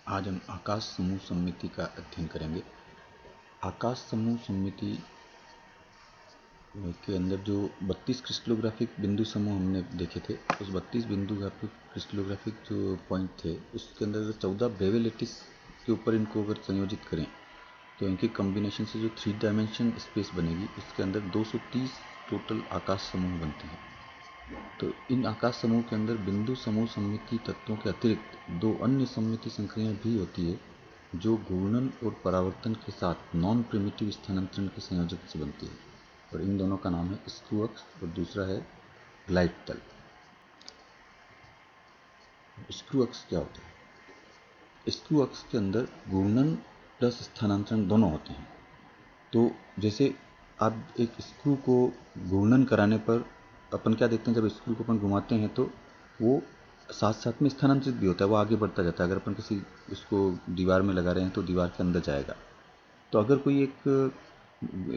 आज हम आकाश समूह सममिति का अध्ययन करेंगे। आकाश समूह सममिति के अंदर जो 32 क्रिस्टलोग्राफिक बिंदु समूह हमने देखे थे, उस 32 बिंदु क्रिस्टलोग्राफिक जो पॉइंट थे, उसके अंदर 14 ब्रेवे लैटिस के ऊपर इनको अगर संयोजित करें तो इनके कॉम्बिनेशन से जो 3 डायमेंशन स्पेस बनेगी, उसके अंदर 230 टोटल आकाश समूह बनते हैं। तो इन आकाश समूह के अंदर बिंदु समूह सममिति तत्वों के अतिरिक्त दो अन्य सममिति संक्रियाएं भी होती है, जो घूर्णन और परावर्तन के साथ नॉन प्रिमिटिव स्थानांतरण के संयोजक से बनती है, और इन दोनों का नाम है स्क्रू अक्ष और दूसरा है ग्लाइड तल। स्क्रू अक्ष क्या होता है? स्क्रू अक्ष के अंदर घूर्णन प्लस स्थानांतरण दोनों होते हैं। तो जैसे आप एक स्क्रू को घूर्णन कराने पर अपन क्या देखते हैं, जब स्क्रू को अपन घुमाते हैं तो वो साथ साथ में स्थानांतरित भी होता है, वो आगे बढ़ता जाता है। अगर अपन किसी उसको दीवार में लगा रहे हैं तो दीवार के अंदर जाएगा। तो अगर कोई एक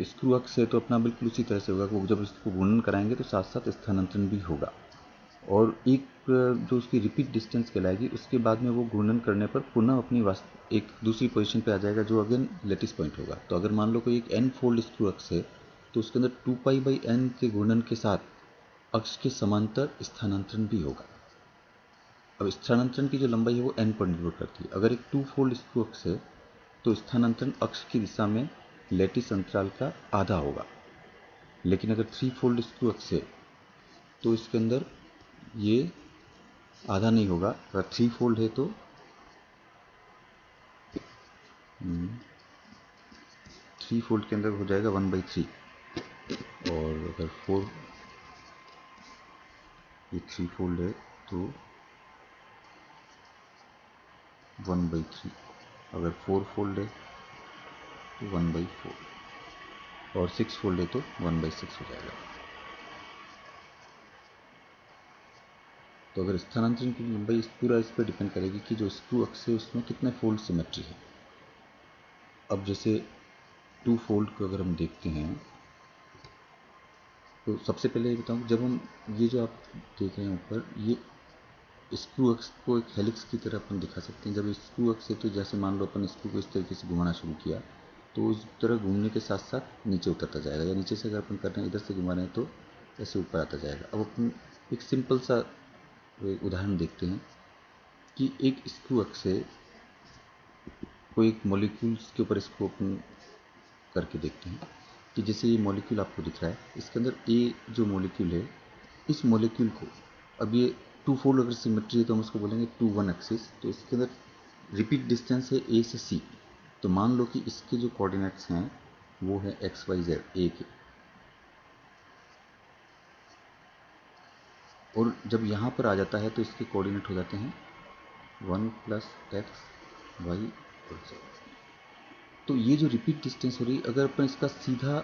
स्क्रू अक्ष है तो अपना बिल्कुल उसी तरह से होगा, वो जब इसको घूर्णन कराएंगे तो साथ साथ स्थानांतरण भी होगा। और एक जो उसकी रिपीट डिस्टेंस कहलाएगी, उसके बाद में वो घूर्णन करने पर पुनः अपनी एक दूसरी पोजीशन पे आ जाएगा, जो अगेन लेटिस पॉइंट होगा। तो अगर मान लो कोई एक n फोल्ड स्क्रू अक्ष है तो उसके अंदर 2π/n के घूर्णन के साथ अक्ष के समांतर स्थानांतरण भी होगा। अब स्थानांतरण की जो लंबाई है वो n पर निर्भर करती है। अगर एक 2 फोल्ड स्क्रू अक्ष है तो स्थानांतरण अक्ष की दिशा में लेटिस अंतराल का आधा होगा। लेकिन अगर 3 फोल्ड स्क्रू अक्ष है तो इसके अंदर ये आधा नहीं होगा। अगर 3 फोल्ड है तो 3 फोल्ड के अंदर हो जाएगा 1/3, और अगर 3 फोल्ड है तो 1/3, अगर 4 फोल्ड है तो 1/4, और 6 फोल्ड है तो 1/6 हो जाएगा। तो अगर स्थानांतरण की लंबाई पूरा इस पर डिपेंड करेगी कि जो स्क्रू अक्ष है उसमें कितने फोल्ड सिमेट्री है। अब जैसे 2 फोल्ड को अगर हम देखते हैं तो सबसे पहले ये बताऊँ, जब हम ये जो आप देख रहे हैं ऊपर, ये स्क्रू अक्ष को एक हेलिक्स की तरह अपन दिखा सकते हैं। जब स्क्रू अक्ष है तो जैसे मान लो अपन स्क्रू को इस तरीके से घुमाना शुरू किया तो उस तरह घूमने के साथ साथ नीचे उतरता जाएगा, या नीचे से अगर अपन कर रहे हैं इधर से घुमा रहे हैं तो ऐसे ऊपर आता जाएगा। अब अपन एक सिंपल सा उदाहरण देखते हैं कि एक स्क्रू अक्ष से कोई एक मॉलिक्यूल्स के ऊपर इसको अपन करके देखते हैं कि जैसे ये मॉलिक्यूल आपको दिख रहा है, इसके अंदर ए जो मॉलिक्यूल है, इस मॉलिक्यूल को अब ये 2 फोल्ड अगर सिमेट्री है तो हम उसको बोलेंगे 2-1 एक्सिस। तो इसके अंदर रिपीट डिस्टेंस है ए से सी। तो मान लो कि इसके जो कोऑर्डिनेट्स हैं वो है XYZ ए के, और जब यहाँ पर आ जाता है तो इसके कोऑर्डिनेट हो जाते हैं 1 + x y और z। तो ये जो रिपीट डिस्टेंस हो रही, अगर अपन इसका सीधा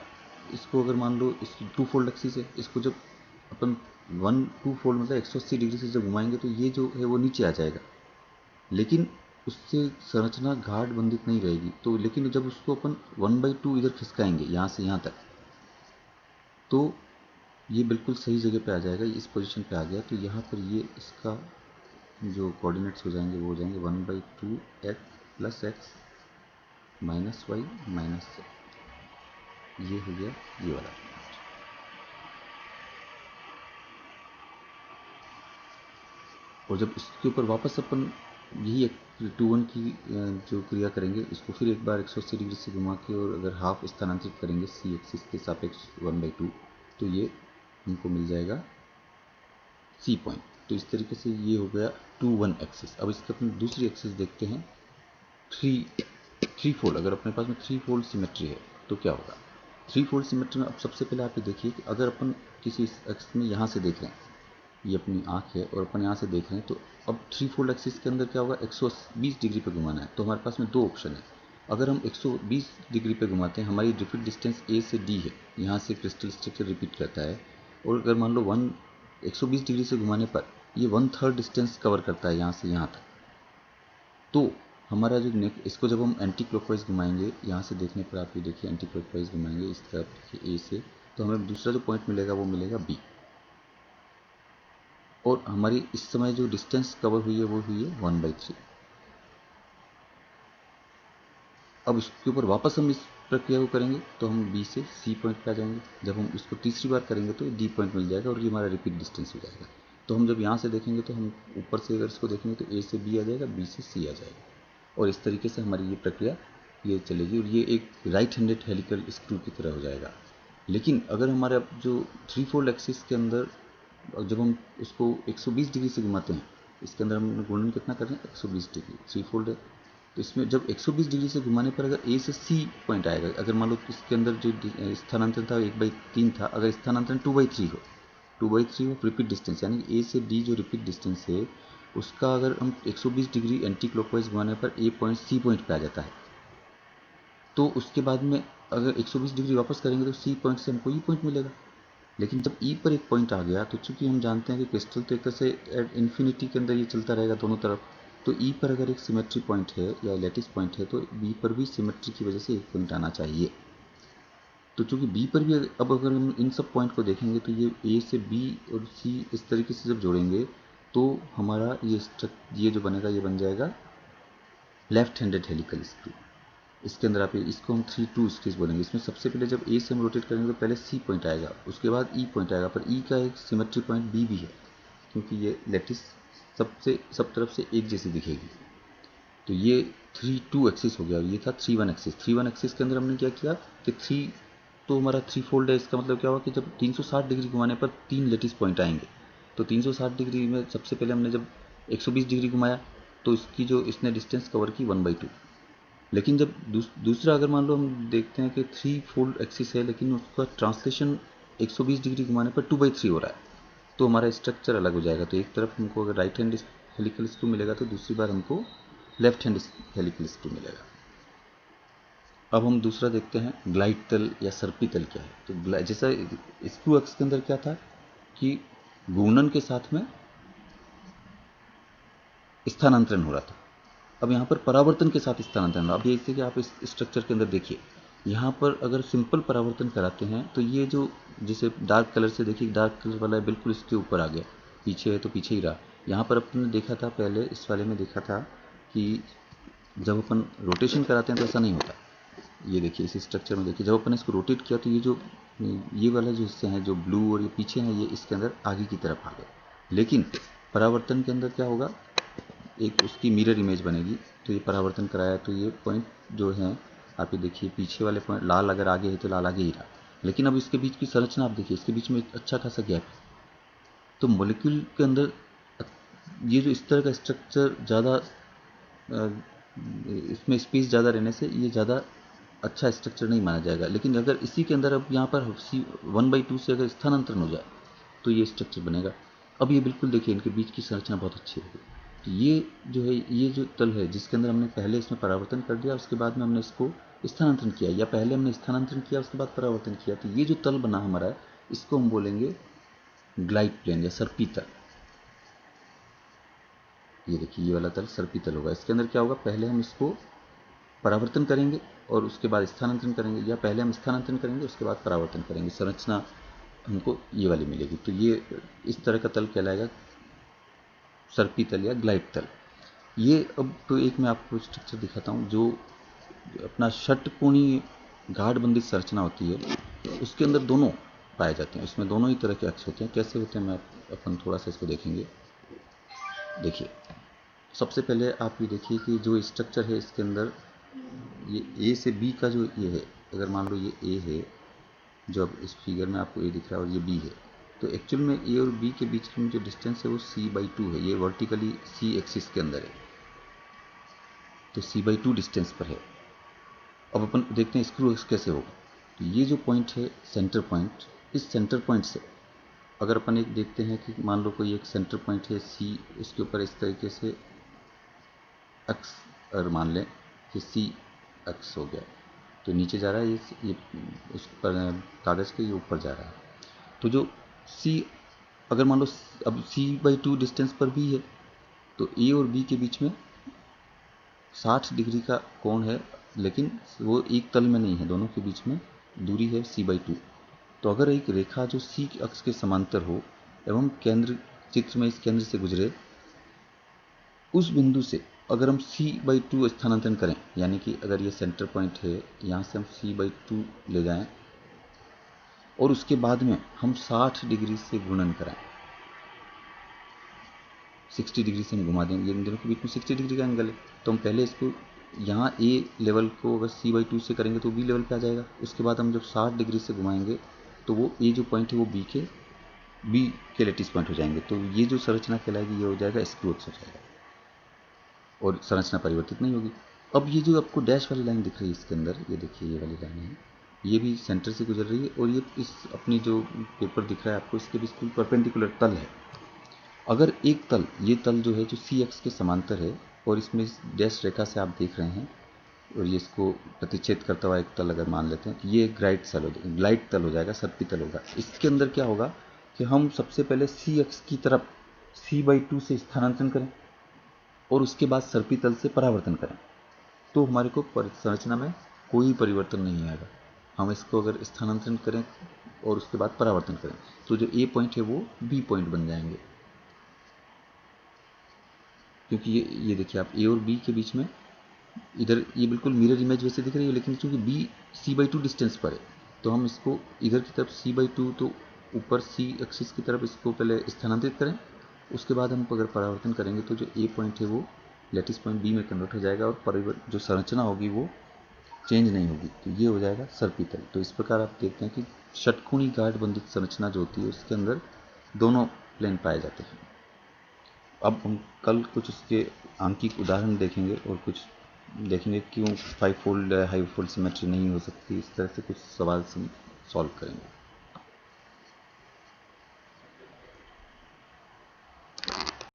इसको अगर मान लो इस 2 फोल्ड एक्सिस है, इसको जब अपन 2 फोल्ड मतलब 180 डिग्री से जब घुमाएंगे तो ये जो है वो नीचे आ जाएगा, लेकिन उससे संरचना गाढ़ बंधित नहीं रहेगी। तो लेकिन जब उसको अपन 1/2 इधर खिसकाएंगे यहाँ से यहाँ तक, तो ये बिल्कुल सही जगह पे आ जाएगा, इस पोजीशन पे आ गया। तो यहाँ पर ये इसका जो कोऑर्डिनेट्स हो जाएंगे वो हो जाएंगे 1/2 x + x - y - z। ये हो गया ये वाला। और जब इसके ऊपर वापस अपन यही 2-1 की जो क्रिया करेंगे, इसको फिर एक बार 180 डिग्री से घुमा के और अगर हाफ स्थानांतरित करेंगे सी एक्सिस के सापेक्ष 1/2, तो ये हमको मिल जाएगा सी पॉइंट। तो इस तरीके से ये हो गया 2-1 एक्सिस। अब इसके अपन दूसरी एक्सिस देखते हैं, 3 फोल्ड। अगर अपने पास में 3 फोल्ड सिमेट्री है तो क्या होगा? 3 फोल्ड सिमेट्री में अब सबसे पहले आप ये देखिए कि अगर अपन किसी एक्स में यहाँ से देख रहे हैं, ये अपनी आँख है और अपन यहाँ से देख रहे हैं, तो अब 3 फोल्ड एक्सिस के अंदर क्या होगा, 120 डिग्री पे घुमाना है। तो हमारे पास में 2 ऑप्शन है। अगर हम 120 डिग्री पे घुमाते हैं, हमारी रिपीट डिस्टेंस ए से डी है, यहाँ से क्रिस्टल स्ट्रक्चर रिपीट करता है, और अगर मान लो 120 डिग्री से घुमाने पर ये 1/3 डिस्टेंस कवर करता है यहाँ से यहाँ तक, तो हमारा जो इसको जब हम एंटी क्लॉकवाइज घुमाएंगे, यहाँ से देखने पर आप ये देखिए एंटी क्लॉकवाइज घुमाएंगे इस तरफ देखिए ए से, तो हमें दूसरा जो पॉइंट मिलेगा वो मिलेगा बी। और हमारी इस समय जो डिस्टेंस कवर हुई है वो हुई है 1/3। अब इसके ऊपर वापस हम इस प्रक्रिया को करेंगे तो हम बी से सी पॉइंट पे आ जाएंगे। जब हम इसको तीसरी बार करेंगे तो डी पॉइंट मिल जाएगा और ये हमारा रिपीट डिस्टेंस हो जाएगा। तो हम जब यहाँ से देखेंगे तो हम ऊपर से अगर इसको देखेंगे तो ए से बी आ जाएगा, बी से सी आ जाएगा, और इस तरीके से हमारी ये प्रक्रिया ये चलेगी, और ये एक राइट हैंडेड हेलिकल स्क्रू की तरह हो जाएगा। लेकिन अगर हमारे जो थ्री फोल्ड एक्सिस के अंदर जब हम उसको 120 डिग्री से घुमाते हैं, इसके अंदर हम घूर्णन कितना कर रहे हैं 120 डिग्री, थ्री फोल्ड है, तो इसमें जब 120 डिग्री से घुमाने पर अगर ए से सी पॉइंट आएगा, अगर मान लो इसके अंदर जो स्थानांतरण था 1/3 था, अगर स्थानांतरण 2/3 हो, 2/3 हो रिपीट डिस्टेंस, यानी ए से डी जो रिपीट डिस्टेंस है उसका अगर हम 120 डिग्री एंटी क्लॉकवाइज घुमाने पर ए पॉइंट सी पॉइंट पे आ जाता है, तो उसके बाद में अगर 120 डिग्री वापस करेंगे तो सी पॉइंट से हमको ई पॉइंट मिलेगा। लेकिन जब ई पर एक पॉइंट आ गया तो चूंकि हम जानते हैं कि क्रिस्टल तो एक तरह से इन्फिनिटी के अंदर ये चलता रहेगा दोनों तरफ, तो ई पर अगर एक सिमेट्री पॉइंट है या लैटिस पॉइंट है तो बी पर भी सिमेट्री की वजह से एक पॉइंट आना चाहिए। तो चूंकि बी पर भी अब अगर हम इन सब पॉइंट को देखेंगे तो ये ए से बी और सी इस तरीके से जब जोड़ेंगे तो हमारा ये जो बनेगा ये बन जाएगा लेफ्ट हैंडेड हेलिकल स्क्रू। इसके अंदर आप इसको हम 3-2 स्केच बोलेंगे। इसमें सबसे पहले जब ए से हम रोटेट करेंगे तो पहले सी पॉइंट आएगा, उसके बाद ई पॉइंट आएगा, पर ई का एक सिमेट्री पॉइंट बी भी है क्योंकि ये लैटिस सब तरफ से एक जैसी दिखेगी। तो ये 3-2 एक्सिस हो गया, ये था 3-1 एक्सिस। 3-1 एक्सिस के अंदर हमने क्या किया कि तो हमारा थ्री फोल्ड है, इसका मतलब क्या हुआ कि जब 360 डिग्री घुमाने पर 3 लेटिस पॉइंट आएंगे। तो 360 डिग्री में सबसे पहले हमने जब 120 डिग्री घुमाया तो इसकी जो इसने डिस्टेंस कवर की 1/2। लेकिन जब दूसरा अगर मान लो हम देखते हैं कि थ्री फोल्ड एक्सिस है लेकिन उसका ट्रांसलेशन 120 डिग्री घुमाने पर 2/3 हो रहा है, तो हमारा स्ट्रक्चर अलग हो जाएगा। तो एक तरफ हमको अगर राइट हैंड हेलिकल स्क्रू मिलेगा तो दूसरी बार हमको लेफ्ट हैंड हेलिकल स्क्रू मिलेगा। अब हम दूसरा देखते हैं ग्लाइड तल या सर्पी तल क्या है। तो जैसा स्क्रू अक्स के अंदर क्या था कि घूर्णन के साथ में स्थानांतरण हो रहा था, अब यहाँ पर परावर्तन के साथ स्थानांतरण। अब जैसे कि आप इस स्ट्रक्चर के अंदर देखिए, यहाँ पर अगर सिंपल परावर्तन कराते हैं तो ये जो जैसे डार्क कलर से देखिए, डार्क कलर वाला है बिल्कुल इसके ऊपर आ गया, पीछे है तो पीछे ही रहा। यहाँ पर अपने देखा था पहले इस वाले में देखा था कि जब अपन रोटेशन कराते हैं तो ऐसा नहीं होता। ये देखिए इस स्ट्रक्चर में देखिए, जब अपन इसको रोटेट किया तो ये वाला जो हिस्से हैं जो ब्लू और ये पीछे हैं ये इसके अंदर आगे की तरफ आ गए। लेकिन परावर्तन के अंदर क्या होगा, एक उसकी मिरर इमेज बनेगी। तो ये परावर्तन कराया तो ये पॉइंट जो है आप ये देखिए, पीछे वाले पॉइंट लाल अगर आगे है तो लाल आगे ही रहा। लेकिन अब इसके बीच की संरचना आप देखिए, इसके बीच में एक अच्छा खासा गैप है। तो मॉलिक्यूल के अंदर ये जो इस तरह का स्ट्रक्चर ज़्यादा इसमें स्पेस ज़्यादा रहने से ये ज़्यादा अच्छा स्ट्रक्चर नहीं माना जाएगा। लेकिन अगर इसी के अंदर अब यहाँ पर 1/2 से अगर स्थानांतरण हो जाए तो ये स्ट्रक्चर बनेगा। अब ये बिल्कुल देखिए इनके बीच की संरचना बहुत अच्छी होगी। तो ये जो है, ये जो तल है जिसके अंदर हमने पहले इसमें परावर्तन कर दिया, उसके बाद में हमने इसको स्थानांतरण किया, या पहले हमने स्थानांतरण किया उसके बाद परावर्तन किया, तो ये जो तल बना हमारा इसको हम बोलेंगे ग्लाइड प्लेन या सर्पी तल। ये देखिए ये वाला तल सर्पी तल होगा। इसके अंदर क्या होगा, पहले हम इसको परावर्तन करेंगे और उसके बाद स्थानांतरण करेंगे, या पहले हम स्थानांतरण करेंगे उसके बाद परावर्तन करेंगे, संरचना हमको ये वाली मिलेगी। तो ये इस तरह का तल कहलाएगा सर्पी तल या ग्लाइड तल। ये अब तो एक मैं आपको स्ट्रक्चर दिखाता हूँ जो अपना षटकोणीय गाढ़बंदी संरचना होती है, उसके अंदर दोनों पाए जाते हैं। इसमें दोनों ही तरह के अक्ष होते हैं। कैसे होते हैं मैं अपन थोड़ा सा इसको देखेंगे। देखिए सबसे पहले आप ये देखिए कि जो स्ट्रक्चर है इसके अंदर ये ए से बी का जो ये है, अगर मान लो ये ए है, जो अब इस फिगर में आपको ए दिख रहा है और ये बी है, तो एक्चुअल में ए और बी के बीच में जो डिस्टेंस है वो c/2 है। ये वर्टिकली सी एक्सिस के अंदर है, तो c/2 डिस्टेंस पर है। अब अपन देखते हैं स्क्रू कैसे होगा। तो ये जो पॉइंट है सेंटर पॉइंट, इस सेंटर पॉइंट से अगर अपन एक देखते हैं कि मान लो कोई एक सेंटर पॉइंट है सी, इसके ऊपर इस तरीके से अक्स और मान लें कि सी अक्स हो गया, तो नीचे जा रहा है ये उस पर कागज़ के ये ऊपर जा रहा है। तो जो सी अगर मान लो अब c/2 डिस्टेंस पर भी है तो ए और बी के बीच में 60 डिग्री का कोण है, लेकिन वो एक तल में नहीं है, दोनों के बीच में दूरी है c/2। तो अगर एक रेखा जो सी अक्ष के समांतर हो एवं केंद्र चित्र में इस केंद्र से गुजरे, उस बिंदु से अगर हम c/2 स्थानांतरण करें, यानी कि अगर ये सेंटर पॉइंट है, यहाँ से हम c/2 ले जाएं और उसके बाद में हम 60 डिग्री से गुणन कराएं, 60 डिग्री से हम घुमा देंगे, इन दोनों के बीच में 60 डिग्री का एंगल है, तो हम पहले इसको यहाँ ए लेवल को अगर c/2 से करेंगे तो बी लेवल पे आ जाएगा। उसके बाद हम जब 60 डिग्री से घुमाएंगे तो वो ए जो पॉइंट है वो बी के लेटिस पॉइंट हो जाएंगे। तो ये जो संरचना कहलाएगी ये हो जाएगा स्क्रूअक्स हो जाएगा और संरचना परिवर्तित नहीं होगी। अब ये जो आपको डैश वाली लाइन दिख रही है इसके अंदर, ये देखिए ये वाली लाइन है, ये भी सेंटर से गुजर रही है और ये इस अपनी जो पेपर दिख रहा है आपको, इसके बिल्कुल परपेंडिकुलर तल है। अगर एक तल, ये तल जो है जो सी एक्स के समांतर है और इसमें इस डैश रेखा से आप देख रहे हैं और ये इसको प्रतिच्छेद करता हुआ एक तल अगर मान लेते हैं, ये ग्लाइड तल हो जाएगा, सर्पी तल होगा। इसके अंदर क्या होगा कि हम सबसे पहले सी एक्स की तरफ c/2 से स्थानांतरण करें और उसके बाद सर्पी तल से परावर्तन करें, तो हमारे को संरचना में कोई परिवर्तन नहीं आएगा। हम इसको अगर स्थानांतरण करें और उसके बाद परावर्तन करें तो जो ए पॉइंट है वो बी पॉइंट बन जाएंगे, क्योंकि ये देखिए आप ए और बी के बीच में इधर ये बिल्कुल मिरर इमेज वैसे दिख रही है, लेकिन चूंकि बी c/2 डिस्टेंस पर है तो हम इसको इधर की तरफ c/2 तो ऊपर c एक्सिस की तरफ इसको पहले स्थानांतरित करें, उसके बाद हम अगर परावर्तन करेंगे तो जो ए पॉइंट है वो लेटिस पॉइंट बी में कन्वर्ट हो जाएगा और जो संरचना होगी वो चेंज नहीं होगी, तो ये हो जाएगा सर्पितल। तो इस प्रकार आप देखते हैं कि षटकोणीय गाढ़ बंधित संरचना जो होती है उसके अंदर दोनों प्लेन पाए जाते हैं। अब हम कल कुछ उसके आंकिक उदाहरण देखेंगे और कुछ देखेंगे क्यों 5 फोल्ड हाई फोल्ड सिमेट्री नहीं हो सकती, इस तरह से कुछ सवाल सॉल्व करेंगे।